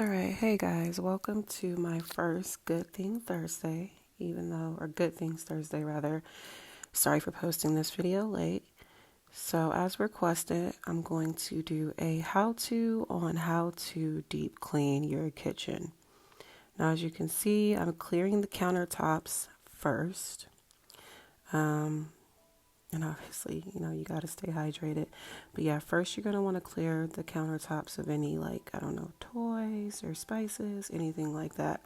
All right, hey guys, welcome to my first Good Thing Thursday, or Good Things Thursday rather. Sorry for posting this video late. So, as requested, I'm going to do a how to on how to deep clean your kitchen. Now, as you can see, I'm clearing the countertops first. And obviously, you got to stay hydrated. But yeah, first you're going to want to clear the countertops of any, toys or spices, anything like that.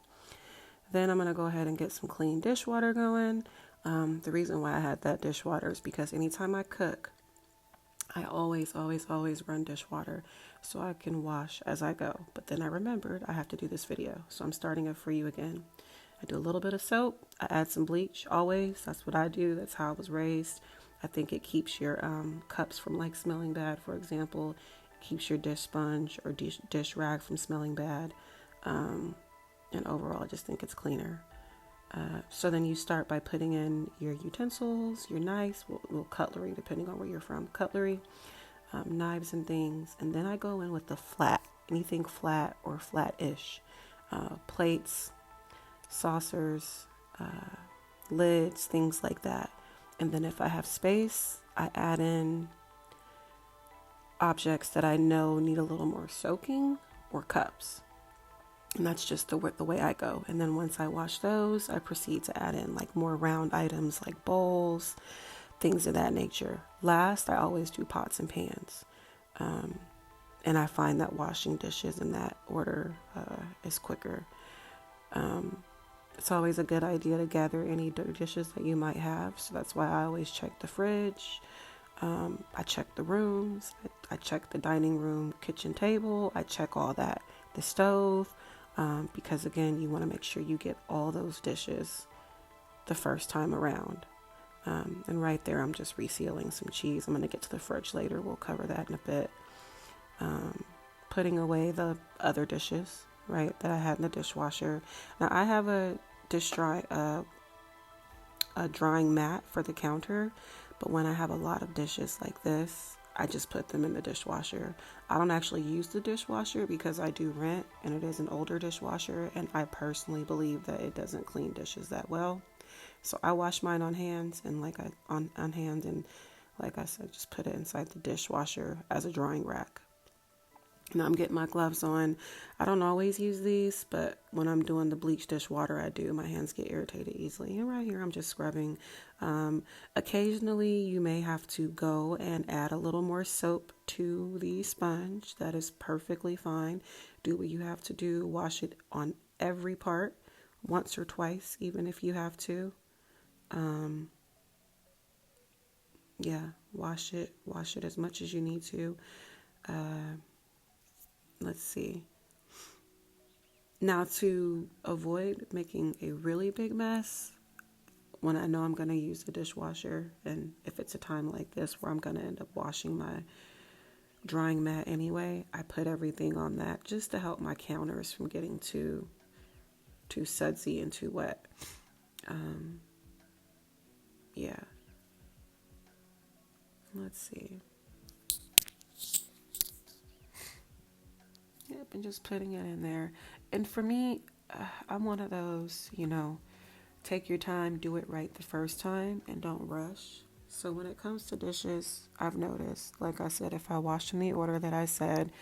Then I'm going to go ahead and get some clean dishwater going. The reason why I had that dishwater is because anytime I cook, I always run dishwater so I can wash as I go. But then I remembered I have to do this video, so I'm starting it for you again. I do a little bit of soap. I add some bleach always. That's what I do. That's how I was raised. I think it keeps your cups from smelling bad, for example. It keeps your dish sponge or dish rag from smelling bad. And overall, I just think it's cleaner. So then you start by putting in your utensils, your knives, well, cutlery, depending on where you're from, cutlery, knives and things. And then I go in with the flat, anything flat or flat-ish, plates, saucers, lids, things like that. And then if I have space, I add in objects that I know need a little more soaking or cups. And that's just the way I go. And then once I wash those, I proceed to add in more round items like bowls, things of that nature. Last, I always do pots and pans. And I find that washing dishes in that order is quicker. It's always a good idea to gather any dirty dishes that you might have. So that's why I always check the fridge. I check the rooms. I check the dining room, kitchen table. I check all that. The stove. Because again, you want to make sure you get all those dishes the first time around. And right there, I'm just resealing some cheese. I'm going to get to the fridge later. We'll cover that in a bit. Putting away the other dishes, right, that I had in the dishwasher. Now I have a drying mat for the counter, but when I have a lot of dishes like this, I just put them in the dishwasher. I don't actually use the dishwasher because I do rent and it is an older dishwasher, and I personally believe that it doesn't clean dishes that well. So I wash mine on hands and on hand, and like I said, just put it inside the dishwasher as a drying rack. Now I'm getting my gloves on. I don't always use these, but when I'm doing the bleach dishwater, I do. My hands get irritated easily. And right here, I'm just scrubbing. Occasionally, you may have to go and add a little more soap to the sponge. That is perfectly fine. Do what you have to do. Wash it on every part, once or twice, even if you have to. Yeah, wash it. Wash it as much as you need to. Let's see. Now, to avoid making a really big mess, when I know I'm going to use the dishwasher, and if it's a time like this where I'm going to end up washing my drying mat anyway, I put everything on that just to help my counters from getting too sudsy and too wet. Yeah. Let's see. Yep, and just putting it in there. And for me, I'm one of those, take your time, do it right the first time, and don't rush. So when it comes to dishes, I've noticed, like I said, if I wash in the order that I said,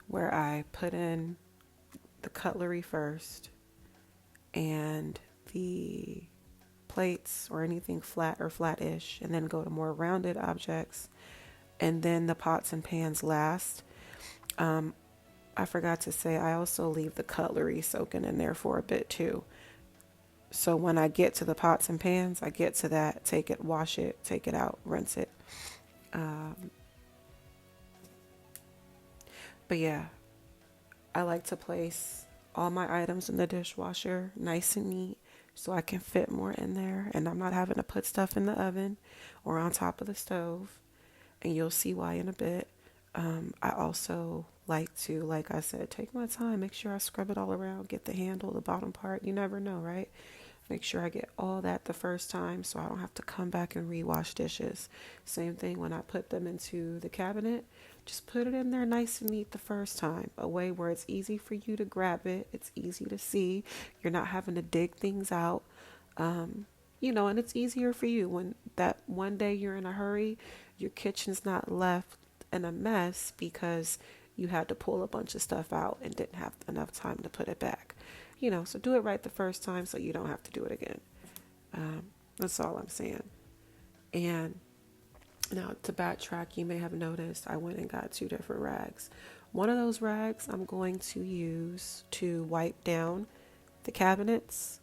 where I put in the cutlery first and the plates or anything flat or flat-ish, and then go to more rounded objects, and then the pots and pans last. I forgot to say, I also leave the cutlery soaking in there for a bit too. So when I get to the pots and pans, I get to that, take it, wash it, take it out, rinse it. But yeah, I like to place all my items in the dishwasher nice and neat so I can fit more in there and I'm not having to put stuff in the oven or on top of the stove. And you'll see why in a bit. I also like to, like I said, take my time, make sure I scrub it all around, get the handle, the bottom part. You never know, right? Make sure I get all that the first time so I don't have to come back and rewash dishes. Same thing when I put them into the cabinet. Just put it in there nice and neat the first time, a way where it's easy for you to grab it. It's easy to see. You're not having to dig things out. And it's easier for you when that one day you're in a hurry, your kitchen's not left in a mess because you had to pull a bunch of stuff out and didn't have enough time to put it back. So do it right the first time so you don't have to do it again. That's all I'm saying. And now to backtrack, you may have noticed I went and got 2 different rags. One of those rags I'm going to use to wipe down the cabinets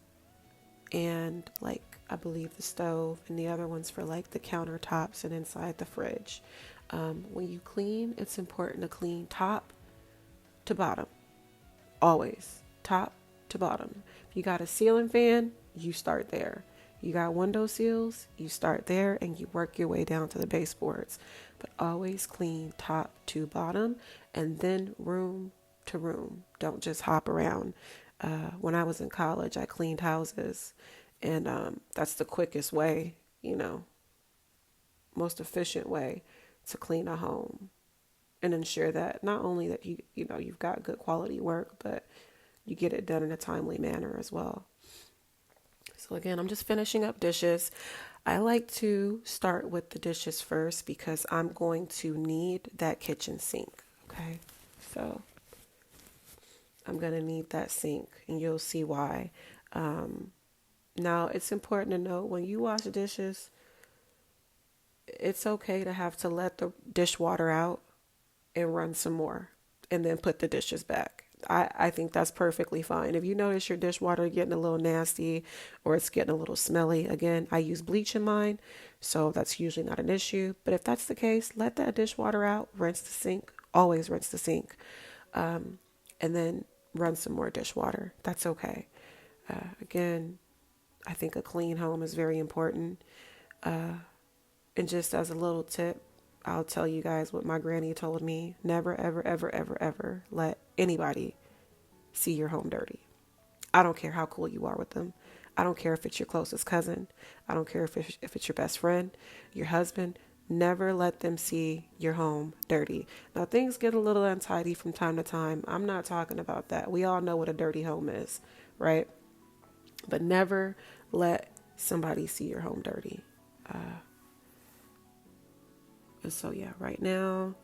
and I believe the stove, and the other one's for the countertops and inside the fridge. When you clean, it's important to clean top to bottom. Always top to bottom. If you got a ceiling fan, you start there. You got window sills, you start there and you work your way down to the baseboards. But always clean top to bottom and then room to room. Don't just hop around. When I was in college, I cleaned houses, and that's the quickest way, most efficient way to clean a home and ensure that not only that you've got good quality work, but you get it done in a timely manner as well. So again, I'm just finishing up dishes. I like to start with the dishes first because I'm going to need that kitchen sink. Okay, so I'm going to need that sink, and you'll see why. Now, it's important to know when you wash dishes, it's okay to have to let the dishwater out and run some more and then put the dishes back. I think that's perfectly fine. If you notice your dishwater getting a little nasty or it's getting a little smelly, again, I use bleach in mine, so that's usually not an issue. But if that's the case, let that dishwater out, rinse the sink, always rinse the sink, and then run some more dishwater. That's okay. Again, I think a clean home is very important. And just as a little tip, I'll tell you guys what my granny told me. Never, ever, ever, ever, ever let anybody see your home dirty. I don't care how cool you are with them. I don't care if it's your closest cousin. I don't care if it's your best friend, your husband. Never let them see your home dirty. Now, things get a little untidy from time to time. I'm not talking about that. We all know what a dirty home is, right? But never let somebody see your home dirty. And so, yeah, right now,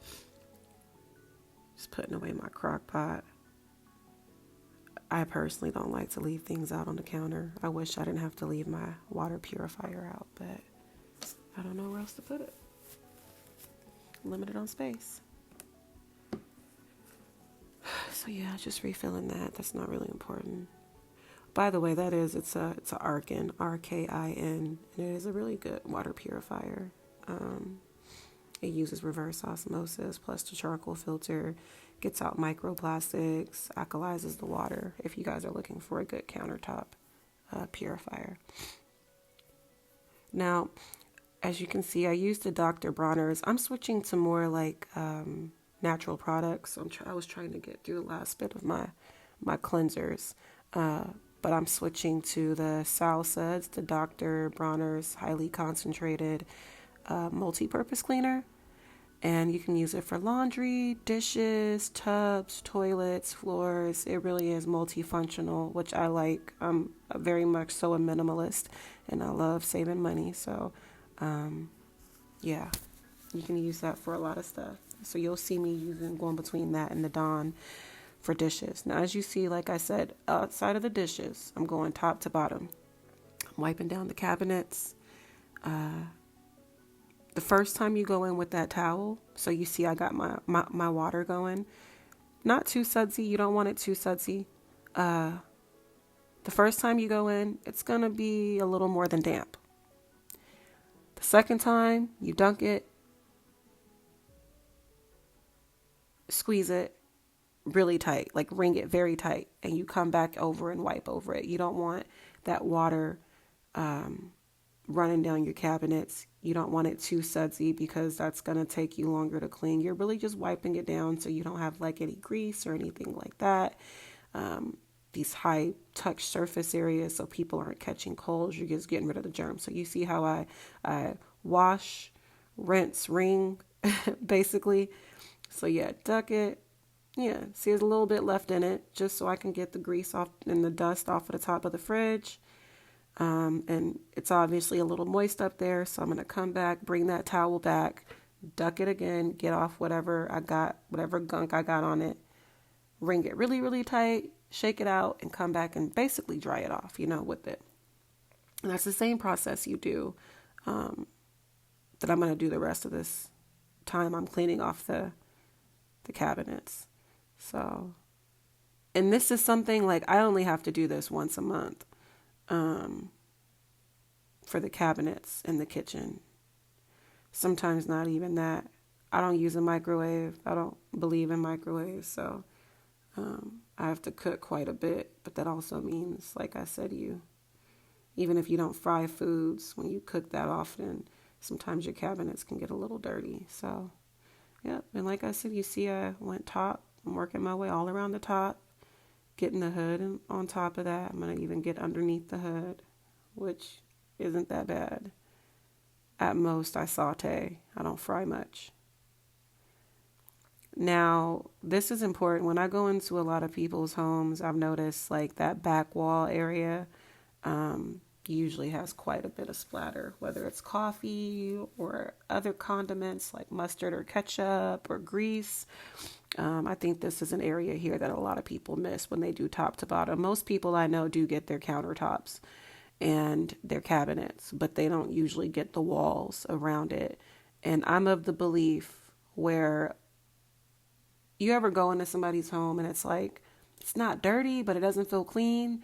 just putting away my crock pot. I personally don't like to leave things out on the counter. I wish I didn't have to leave my water purifier out, but I don't know where else to put it. Limited on space. So yeah, just refilling that. That's not really important. By the way, it's a Arkin, Rkin, and it is a really good water purifier. It uses reverse osmosis plus the charcoal filter, gets out microplastics, alkalizes the water. If you guys are looking for a good countertop purifier. Now, as you can see, I used the Dr. Bronner's. I'm switching to more natural products. I was trying to get through the last bit of my cleansers, but I'm switching to the Salsa. It's the Dr. Bronner's highly concentrated multi-purpose cleaner. And you can use it for laundry, dishes, tubs, toilets, floors. It really is multifunctional, which I like. I'm very much so a minimalist, and I love saving money. So, yeah, you can use that for a lot of stuff. So you'll see me going between that and the Dawn for dishes. Now, as you see, like I said, outside of the dishes, I'm going top to bottom. I'm wiping down the cabinets. The first time you go in with that towel, so you see I got my water going, not too sudsy. You don't want it too sudsy. The first time you go in, it's going to be a little more than damp. The second time you dunk it, squeeze it really tight, wring it very tight, and you come back over and wipe over it. You don't want that water running down your cabinets. You don't want it too sudsy because that's going to take you longer to clean. You're really just wiping it down so you don't have any grease or anything like that. These high touch surface areas so people aren't catching colds. You're just getting rid of the germs. So you see how I wash, rinse, wring, basically. So yeah, duck it. Yeah, see, there's a little bit left in it just so I can get the grease off and the dust off of the top of the fridge. And it's obviously a little moist up there, so I'm going to come back, bring that towel back, duck it again, get off whatever I got, whatever gunk I got on it, wring it really, really tight, shake it out, and come back and basically dry it off, with it. And that's the same process you do that I'm going to do the rest of this time I'm cleaning off the cabinets. So, and this is something like I only have to do this once a month for the cabinets in the kitchen. Sometimes not even that. I don't use a microwave. I don't believe in microwaves, so I have to cook quite a bit. But that also means, like I said, even if you don't fry foods, when you cook that often, sometimes your cabinets can get a little dirty. So, yeah. And like I said, you see I went top. I'm working my way all around the top, getting the hood, and on top of that, I'm going to even get underneath the hood, which isn't that bad. At most, I saute. I don't fry much. Now, this is important. When I go into a lot of people's homes, I've noticed like that back wall area usually has quite a bit of splatter, whether it's coffee or other condiments like mustard or ketchup or grease. I think this is an area here that a lot of people miss when they do top to bottom. Most people I know do get their countertops and their cabinets, but they don't usually get the walls around it. And I'm of the belief where you ever go into somebody's home and it's like, it's not dirty, but it doesn't feel clean.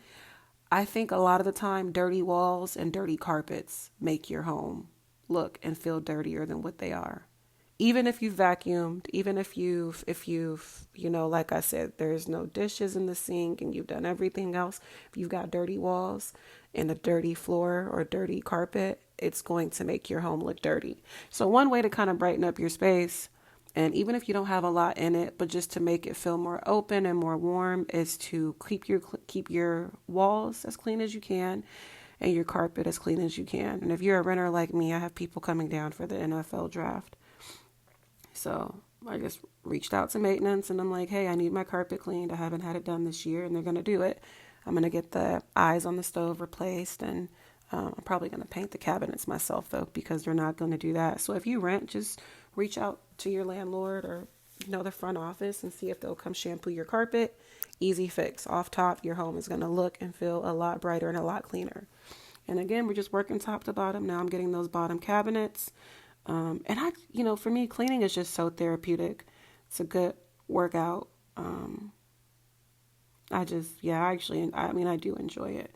I think a lot of the time, dirty walls and dirty carpets make your home look and feel dirtier than what they are. Even if you've vacuumed, even if you've, like I said, there's no dishes in the sink and you've done everything else. If you've got dirty walls and a dirty floor or dirty carpet, it's going to make your home look dirty. So one way to kind of brighten up your space, and even if you don't have a lot in it, but just to make it feel more open and more warm, is to keep your walls as clean as you can and your carpet as clean as you can. And if you're a renter like me, I have people coming down for the NFL draft. So I just reached out to maintenance and I'm like, hey, I need my carpet cleaned. I haven't had it done this year, and they're going to do it. I'm going to get the eyes on the stove replaced, and I'm probably going to paint the cabinets myself, though, because they're not going to do that. So if you rent, just reach out to your landlord or the front office and see if they'll come shampoo your carpet. Easy fix. Off top, your home is going to look and feel a lot brighter and a lot cleaner. And again, we're just working top to bottom. Now I'm getting those bottom cabinets. For me, cleaning is just so therapeutic. It's a good workout. I do enjoy it.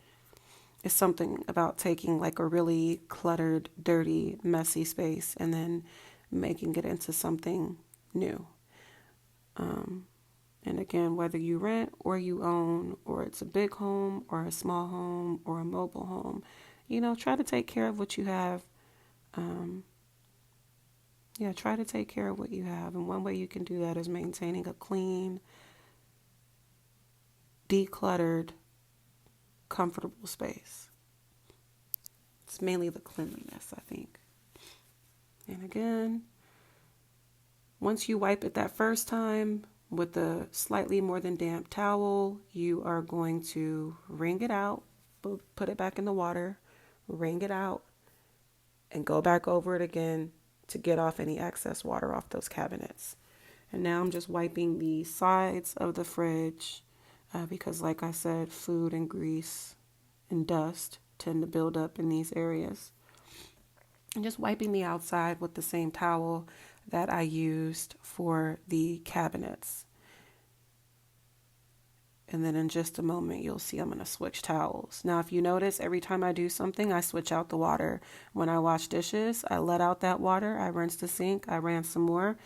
It's something about taking like a really cluttered, dirty, messy space and then making it into something new. And again, whether you rent or you own, or it's a big home or a small home or a mobile home, try to take care of what you have. Try to take care of what you have. And one way you can do that is maintaining a clean, decluttered, comfortable space. It's mainly the cleanliness, I think. And again, once you wipe it that first time with a slightly more than damp towel, you are going to wring it out, put it back in the water, wring it out, and go back over it again to get off any excess water off those cabinets. And now I'm just wiping the sides of the fridge because, like I said, food and grease and dust tend to build up in these areas. And just wiping the outside with the same towel that I used for the cabinets. And then in just a moment, you'll see I'm going to switch towels. Now, if you notice, every time I do something, I switch out the water. When I wash dishes, I let out that water. I rinse the sink. I rinse some more.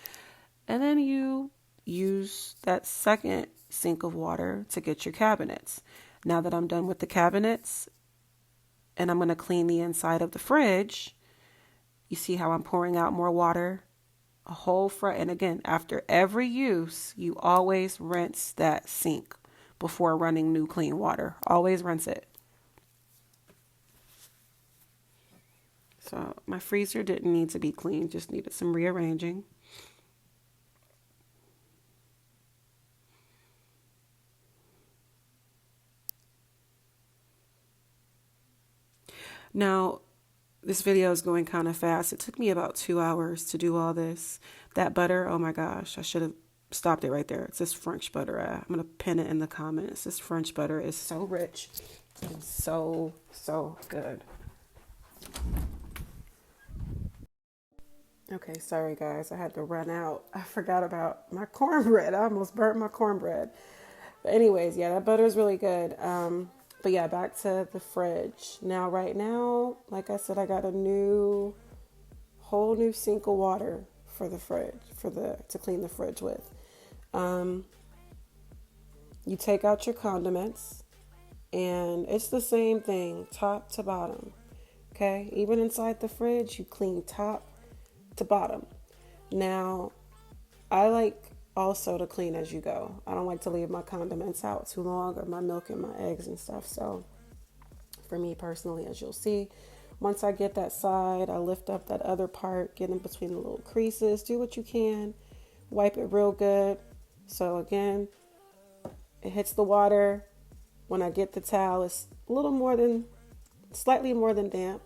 And then you use that second sink of water to get your cabinets. Now that I'm done with the cabinets and I'm going to clean the inside of the fridge, you see how I'm pouring out more water? A whole front. And again, after every use, you always rinse that sink before running new clean water. Always rinse it. So my freezer didn't need to be cleaned, just needed some rearranging. Now, this video is going kind of fast. It took me about 2 hours to do all this. That butter, oh my gosh, I should have stopped it right there. It's this French butter. I'm going to pin it in the comments. This French butter is so rich and so, so good. Okay, sorry guys, I had to run out. I forgot about my cornbread. I almost burnt my cornbread. But anyways, yeah, that butter is really good. But yeah, back to the fridge. Now, right now, like I said, I got a whole new sink of water for the fridge, to clean the fridge with. Um, you take out your condiments, and it's the same thing, top to bottom. Okay, even inside the fridge, you clean top to bottom. Now, I like also to clean as you go. I don't like to leave my condiments out too long, or my milk and my eggs and stuff. So for me personally, as you'll see, once I get that side, I lift up that other part, get in between the little creases, do what you can, wipe it real good. So again, it hits the water. When I get the towel, it's slightly more than damp.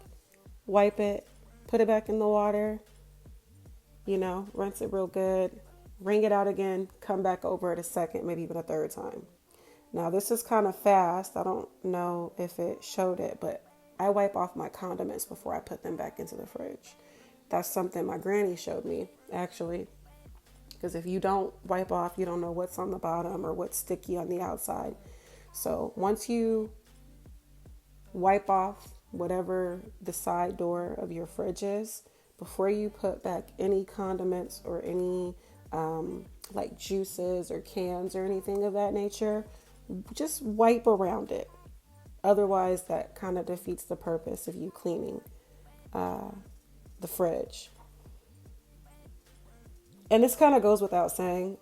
Wipe it, put it back in the water, rinse it real good, wring it out again, come back over it a second, maybe even a third time. Now, this is kind of fast. I don't know if it showed it, but I wipe off my condiments before I put them back into the fridge. That's something my granny showed me, actually, because if you don't wipe off, you don't know what's on the bottom or what's sticky on the outside. So once you wipe off whatever the side door of your fridge is, before you put back any condiments or any like juices or cans or anything of that nature, just wipe around it. Otherwise, that kind of defeats the purpose of you cleaning the fridge. And this kind of goes without saying.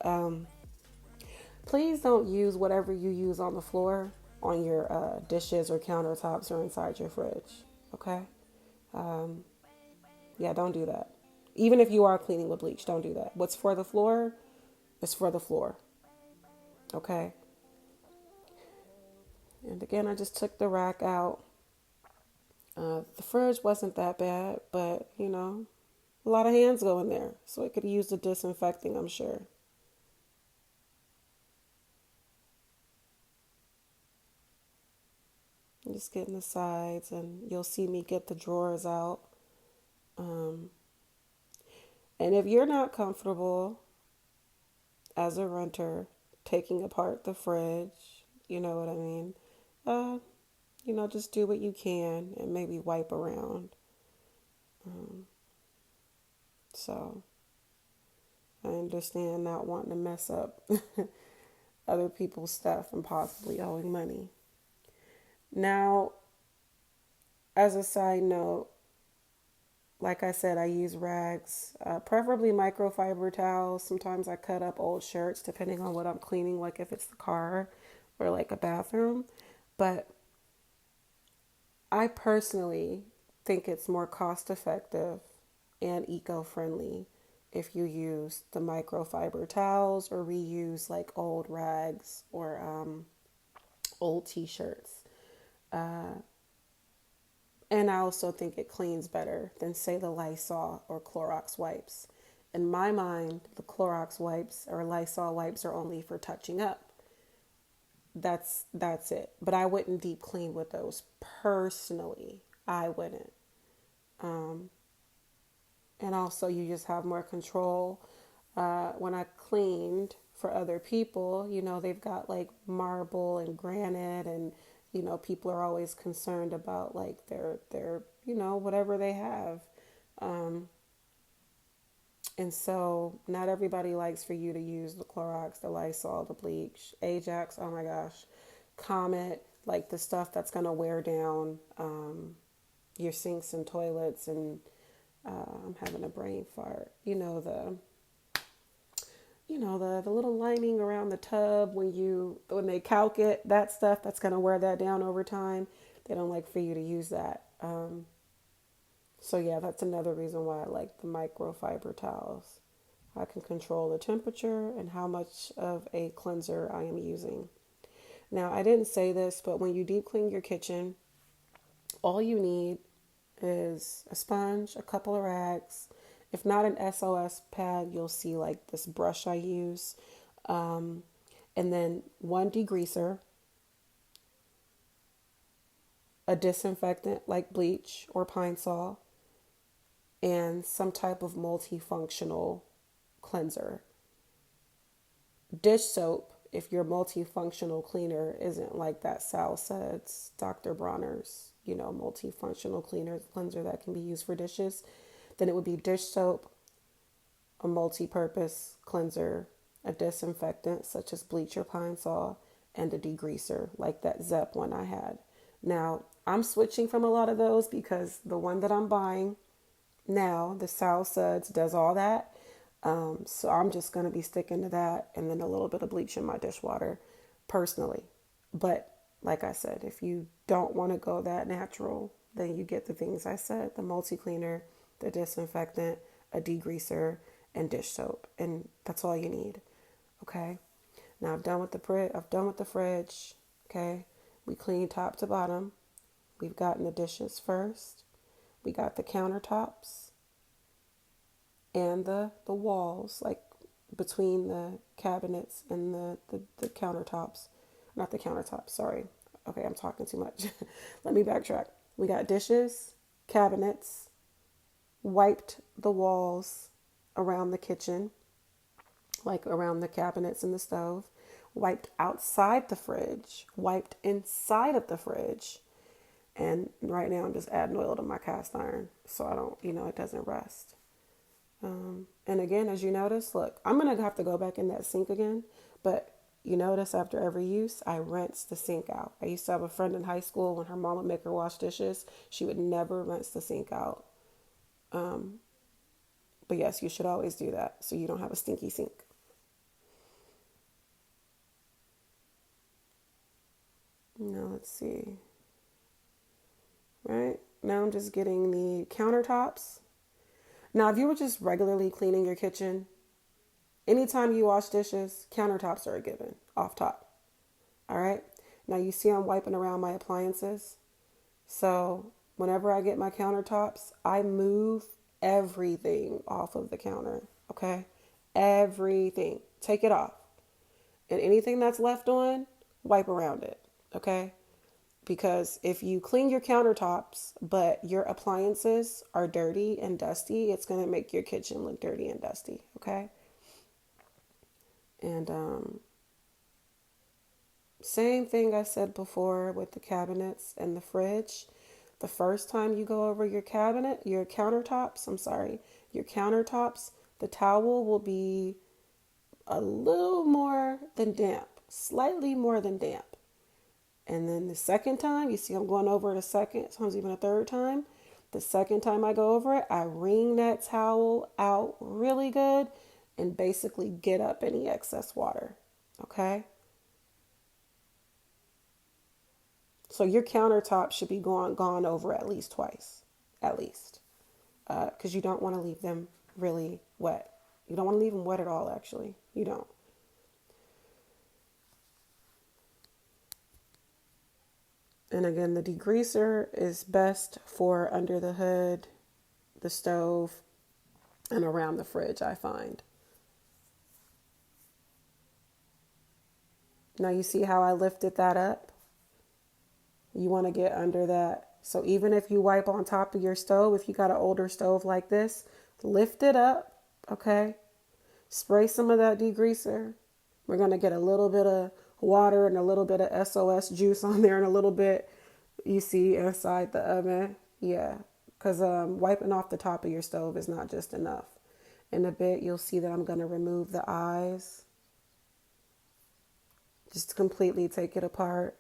Please don't use whatever you use on the floor on your dishes or countertops or inside your fridge. Okay? Yeah, don't do that. Even if you are cleaning with bleach, don't do that. What's for the floor is for the floor. Okay? And again, I just took the rack out. The fridge wasn't that bad, but a lot of hands go in there. So it could use the disinfecting, I'm sure. I'm just getting the sides, and you'll see me get the drawers out. Um, and if you're not comfortable as a renter taking apart the fridge, you know what I mean? Just do what you can and maybe wipe around. Um, so I understand not wanting to mess up other people's stuff and possibly owing money. Now, as a side note, like I said, I use rags, preferably microfiber towels. Sometimes I cut up old shirts depending on what I'm cleaning, like if it's the car or like a bathroom. But I personally think it's more cost effective and eco-friendly if you use the microfiber towels or reuse like old rags or old t-shirts. And I also think it cleans better than, say, the Lysol or Clorox wipes. In my mind, the Clorox wipes or Lysol wipes are only for touching up. That's it. But I wouldn't deep clean with those personally. I wouldn't. Um, and also, you just have more control. When I cleaned for other people, they've got like marble and granite, and people are always concerned about like their whatever they have. Um, and so, not everybody likes for you to use the Clorox, the Lysol, the bleach, Ajax. Oh my gosh, Comet, like the stuff that's gonna wear down your sinks and toilets, and I'm having a brain fart. The little lining around the tub when they calc it, that stuff that's gonna wear that down over time. They don't like for you to use that. So yeah, that's another reason why I like the microfiber towels. I can control the temperature and how much of a cleanser I am using. Now, I didn't say this, but when you deep clean your kitchen, all you need is a sponge, a couple of rags. If not an SOS pad, you'll see like this brush I use. Um, and then one degreaser, a disinfectant like bleach or Pine Sol, and some type of multifunctional cleanser. Dish soap, if your multifunctional cleaner isn't like that Sal Suds, Dr. Bronner's, multifunctional cleanser that can be used for dishes, then it would be dish soap, a multi-purpose cleanser, a disinfectant such as bleach or Pine Sol, and a degreaser like that Zep one I had. Now, I'm switching from a lot of those because the one that I'm buying now, the Sal Suds, does all that. So I'm just going to be sticking to that and then a little bit of bleach in my dishwater personally. But like I said, if you don't want to go that natural, then you get the things I said, the multi cleaner, the disinfectant, a degreaser, and dish soap. And that's all you need. Okay. Now I've done with the fridge. Okay. We cleaned top to bottom. We've gotten the dishes first. We got the countertops and the walls, like between the cabinets and the countertops. Not the countertops, sorry. Okay, I'm talking too much. Let me backtrack. We got dishes, cabinets, wiped the walls around the kitchen, like around the cabinets and the stove, wiped outside the fridge, wiped inside of the fridge. And right now I'm just adding oil to my cast iron so I don't, it doesn't rust. And again, as you notice, look, I'm going to have to go back in that sink again. But you notice after every use, I rinse the sink out. I used to have a friend in high school when her mom would make her wash dishes. She would never rinse the sink out. But yes, you should always do that so you don't have a stinky sink. Now let's see. Right? Now I'm just getting the countertops. Now, if you were just regularly cleaning your kitchen, anytime you wash dishes, countertops are a given off top. All right. Now you see I'm wiping around my appliances. So whenever I get my countertops, I move everything off of the counter. Okay. Everything. Take it off. And anything that's left on, wipe around it. Okay. Because if you clean your countertops, but your appliances are dirty and dusty, it's going to make your kitchen look dirty and dusty. Okay. And same thing I said before with the cabinets and the fridge. The first time you go over your countertops, the towel will be a little more than damp, slightly more than damp. And then the second time, you see I'm going over it a second, sometimes even a third time. The second time I go over it, I wring that towel out really good and basically get up any excess water. Okay? So your countertop should be gone over at least twice, at least, because you don't want to leave them really wet. You don't want to leave them wet at all, actually. You don't. And again, the degreaser is best for under the hood, the stove, and around the fridge, I find. Now you see how I lifted that up? You want to get under that. So even if you wipe on top of your stove, if you got an older stove like this, lift it up, okay? Spray some of that degreaser. We're going to get a little bit of water and a little bit of SOS juice on there and a little bit, you see, inside the oven. Yeah, because wiping off the top of your stove is not just enough. In a bit, you'll see that I'm going to remove the eyes. Just completely take it apart.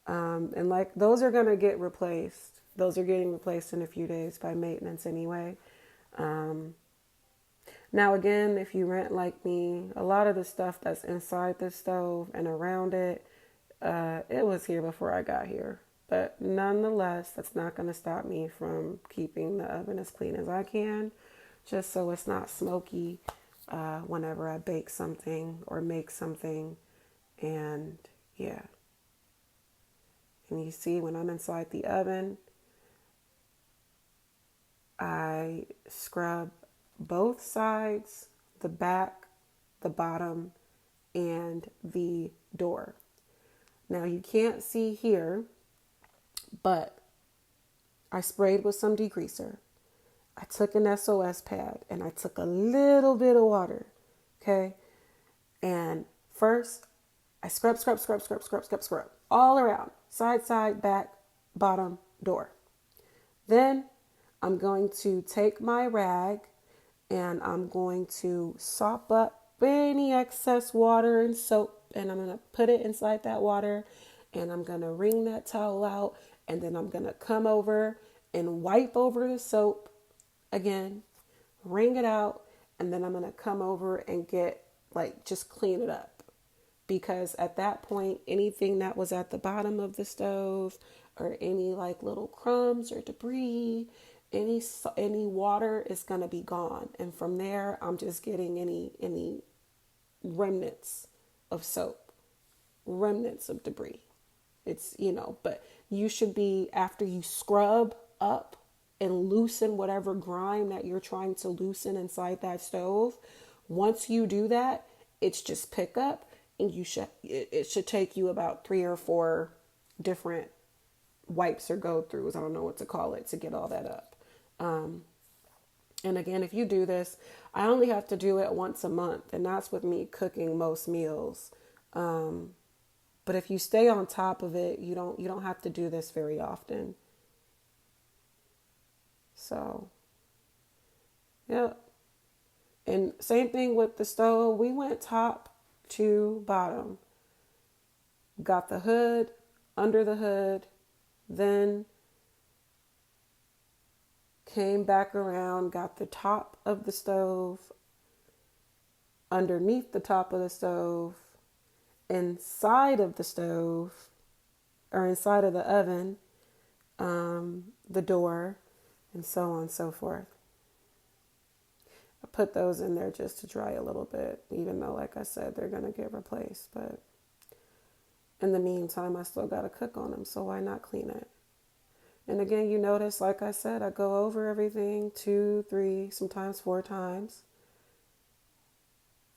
And like those are going to get replaced. Those are getting replaced in a few days by maintenance anyway. Now, again, if you rent like me, a lot of the stuff that's inside the stove and around it, it was here before I got here. But nonetheless, that's not going to stop me from keeping the oven as clean as I can, just so it's not smoky whenever I bake something or make something. And yeah. And you see when I'm inside the oven, scrub both sides, the back, the bottom, and the door. Now you can't see here, but I sprayed with some degreaser. I took an SOS pad and I took a little bit of water, okay? And first, I scrub all around, side, back, bottom, door. Then I'm going to take my rag and I'm going to sop up any excess water and soap, and I'm going to put it inside that water, and I'm going to wring that towel out, and then I'm going to come over and wipe over the soap again, wring it out, and then I'm going to come over and just clean it up. Because at that point, anything that was at the bottom of the stove or any like little crumbs or debris, any water is going to be gone. And from there, I'm just getting any remnants of soap, remnants of debris. It's, but you should be, after you scrub up and loosen whatever grime that you're trying to loosen inside that stove, once you do that, it's just pick up, and it should take you about 3 or 4 different wipes or go-throughs, I don't know what to call it, to get all that up. And again, if you do this, I only have to do it once a month, and that's with me cooking most meals. But if you stay on top of it, you don't have to do this very often. So, yeah. And same thing with the stove. We went top to bottom. Got the hood, under the hood, then came back around, got the top of the stove, underneath the top of the stove, inside of the stove, or inside of the oven, the door, and so on and so forth. I put those in there just to dry a little bit, even though, like I said, they're going to get replaced. But in the meantime, I still got to cook on them, so why not clean it? And again, you notice, like I said, I go over everything 2, 3, sometimes 4 times.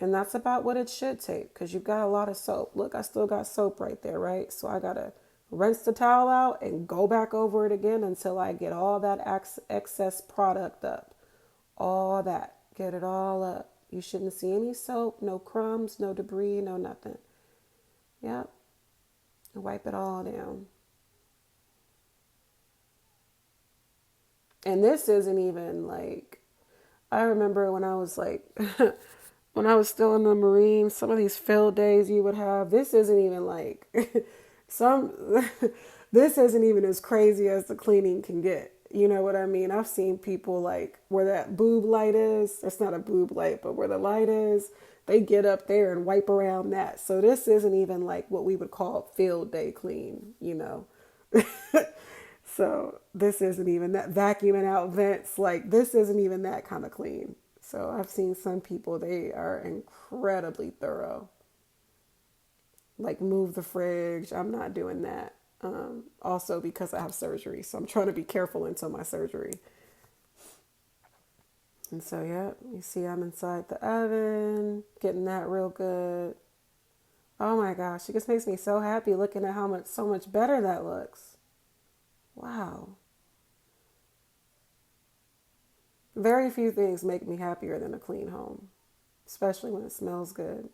And that's about what it should take, because you've got a lot of soap. Look, I still got soap right there, right? So I got to rinse the towel out and go back over it again until I get all that excess product up. All that. Get it all up. You shouldn't see any soap, no crumbs, no debris, no nothing. Yep. And wipe it all down. And this isn't even like, I remember when I was like, when I was still in the Marines, some of these field days you would have, this isn't even like, this isn't even as crazy as the cleaning can get. You know what I mean? I've seen people like where that boob light is. It's not a boob light, but where the light is, they get up there and wipe around that. So this isn't even like what we would call field day clean, So this isn't even that, vacuuming out vents. Like, this isn't even that kind of clean. So I've seen some people, they are incredibly thorough. Like, move the fridge. I'm not doing that. Also because I have surgery, so I'm trying to be careful until my surgery. And so, yeah, you see I'm inside the oven, getting that real good. Oh my gosh, it just makes me so happy looking at so much better that looks. Wow. Very few things make me happier than a clean home, especially when it smells good.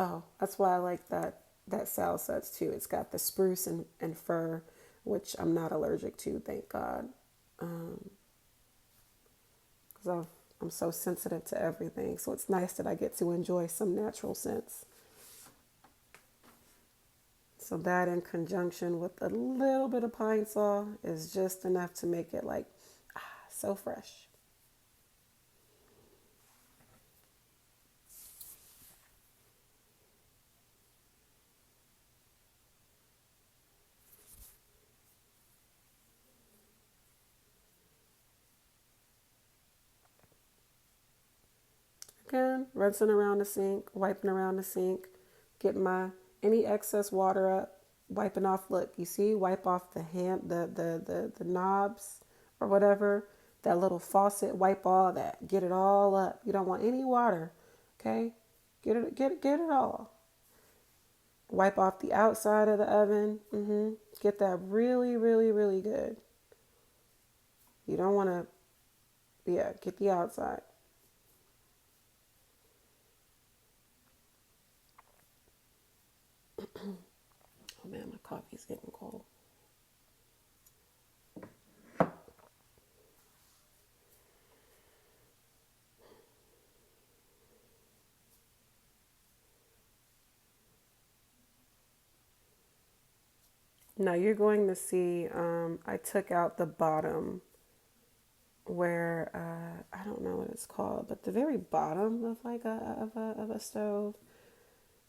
Oh, that's why I like that Sal sets too. It's got the spruce and fir, which I'm not allergic to, thank God. Because I'm so sensitive to everything. So it's nice that I get to enjoy some natural scents. So that in conjunction with a little bit of pine saw is just enough to make it like, so fresh. Again, rinsing around the sink, wiping around the sink, getting any excess water up, wiping off. Look, you see, wipe off the knobs or whatever, that little faucet, wipe all that. Get it all up. You don't want any water. Okay? Get it all. Wipe off the outside of the oven. Get that really, really, really good. You don't want to, yeah, get the outside. Oh man, my coffee's getting cold. Now you're going to see, I took out the bottom where, I don't know what it's called, but the very bottom of like of a stove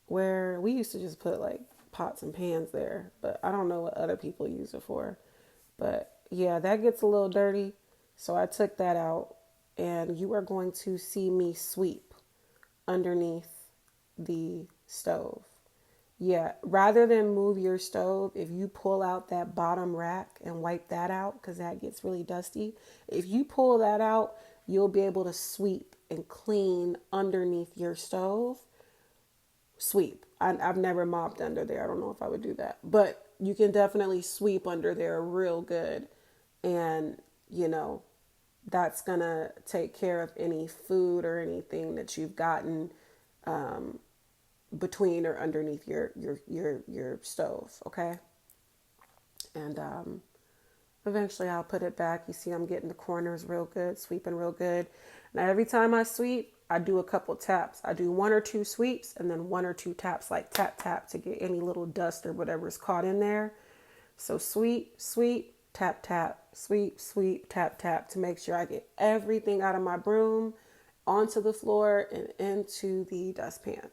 where we used to just put like pots and pans there, but I don't know what other people use it for. But yeah, that gets a little dirty. So I took that out, and you are going to see me sweep underneath the stove. Yeah, rather than move your stove, if you pull out that bottom rack and wipe that out, because that gets really dusty, if you pull that out, you'll be able to sweep and clean underneath your stove. Sweep. I've never mopped under there. I don't know if I would do that, but you can definitely sweep under there real good. And, you know, that's going to take care of any food or anything that you've gotten between or underneath your stove, okay? And eventually I'll put it back. You see I'm getting the corners real good, sweeping real good. Now every time I sweep, I do a couple taps. I do 1 or 2 sweeps and then 1 or 2 taps, like tap tap, to get any little dust or whatever is caught in there. So sweep, sweep, tap tap, sweep, sweep, tap tap, to make sure I get everything out of my broom onto the floor and into the dustpan.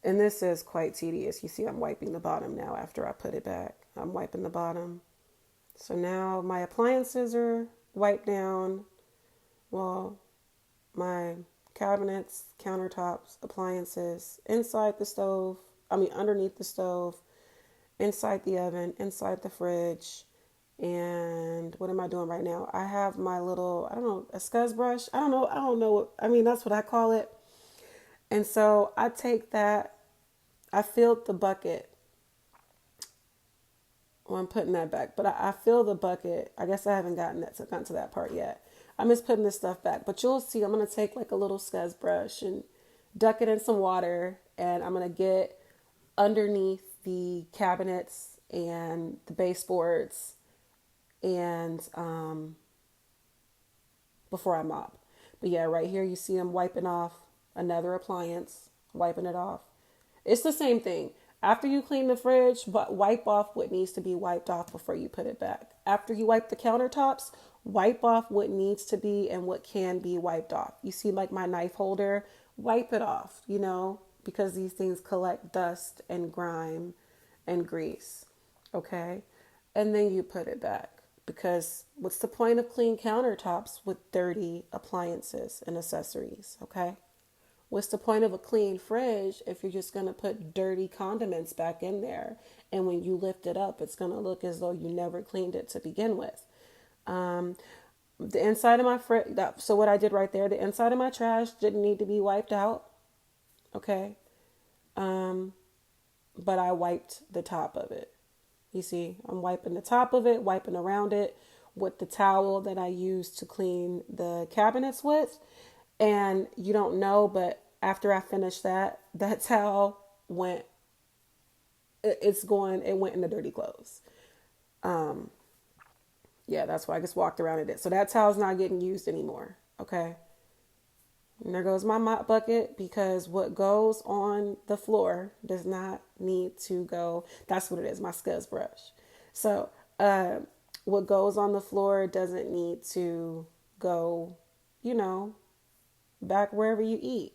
And this is quite tedious. You see I'm wiping the bottom now after I put it back. I'm wiping the bottom. So now my appliances are wiped down. Well, my cabinets, countertops, appliances, inside the stove, underneath the stove, inside the oven, inside the fridge. And what am I doing right now? I have my little, I don't know, a scuzz brush. I don't know. That's what I call it. And so I take that, I filled the bucket. Well, I'm putting that back, but I fill the bucket. I guess I haven't gotten to that part yet. I'm just putting this stuff back, but you'll see I'm going to take like a little scuzz brush and duck it in some water, and I'm going to get underneath the cabinets and the baseboards and before I mop. But yeah, right here you see I'm wiping off another appliance, wiping it off. It's the same thing. After you clean the fridge, but wipe off what needs to be wiped off before you put it back. After you wipe the countertops, wipe off what needs to be and what can be wiped off. You see like my knife holder, wipe it off, because these things collect dust and grime and grease. Okay? And then you put it back. Because what's the point of clean countertops with dirty appliances and accessories? Okay? What's the point of a clean fridge if you're just going to put dirty condiments back in there? And when you lift it up, it's going to look as though you never cleaned it to begin with. The inside of my fridge, so what I did right there, the inside of my trash didn't need to be wiped out. Okay. But I wiped the top of it. You see, I'm wiping the top of it, wiping around it with the towel that I used to clean the cabinets with. And you don't know, but after I finished that towel went, it went in the dirty clothes. Yeah, that's why I just walked around in it. So that towel's not getting used anymore. Okay. And there goes my mop bucket, because what goes on the floor does not need to go. That's what it is, my scuzz brush. So, what goes on the floor doesn't need to go, back wherever you eat.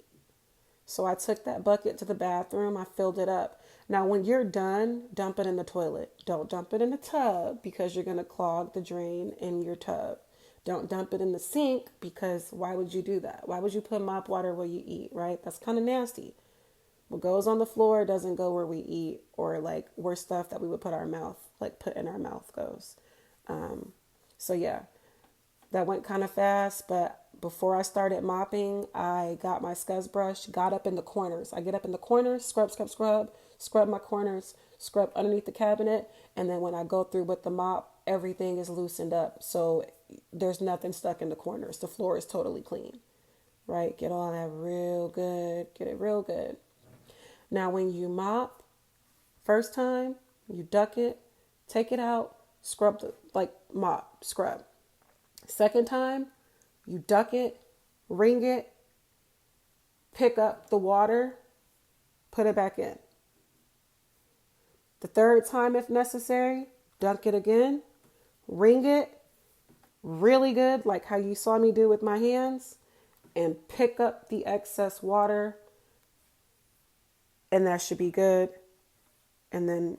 So I took that bucket to the bathroom. I filled it up. Now, when you're done, dump it in the toilet. Don't dump it in the tub, because you're going to clog the drain in your tub. Don't dump it in the sink, because why would you do that? Why would you put mop water where you eat, right? That's kind of nasty. What goes on the floor doesn't go where we eat or like where stuff that we would put our mouth, like put in our mouth goes. So yeah, that went kind of fast, but before I started mopping, I got my scuzz brush, got up in the corners. I get up in the corners, scrub, scrub, scrub, scrub my corners, scrub underneath the cabinet, and then when I go through with the mop, everything is loosened up. So there's nothing stuck in the corners. The floor is totally clean, right? Get all that real good, get it real good. Now, when you mop, first time, you duck it, take it out, scrub the, like mop, scrub. Second time, you duck it, wring it, pick up the water, put it back in. The third time, if necessary, dunk it again, wring it really good, like how you saw me do with my hands, and pick up the excess water, and that should be good. And then,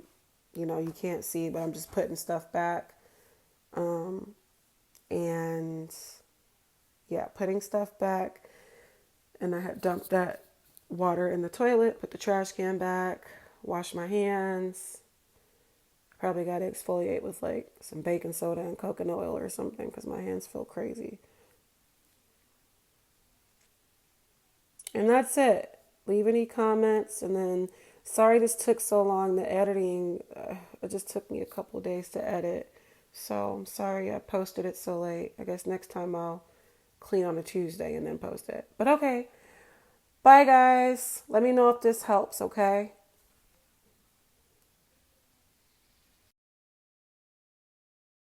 you can't see, but I'm just putting stuff back. And yeah, putting stuff back. And I had dumped that water in the toilet, put the trash can back, wash my hands. Probably got to exfoliate with like some baking soda and coconut oil or something because my hands feel crazy. And that's it. Leave any comments. And then, sorry this took so long. The editing, it just took me a couple days to edit. So I'm sorry I posted it so late. I guess next time I'll clean on a Tuesday and then post it. But okay. Bye, guys. Let me know if this helps, okay?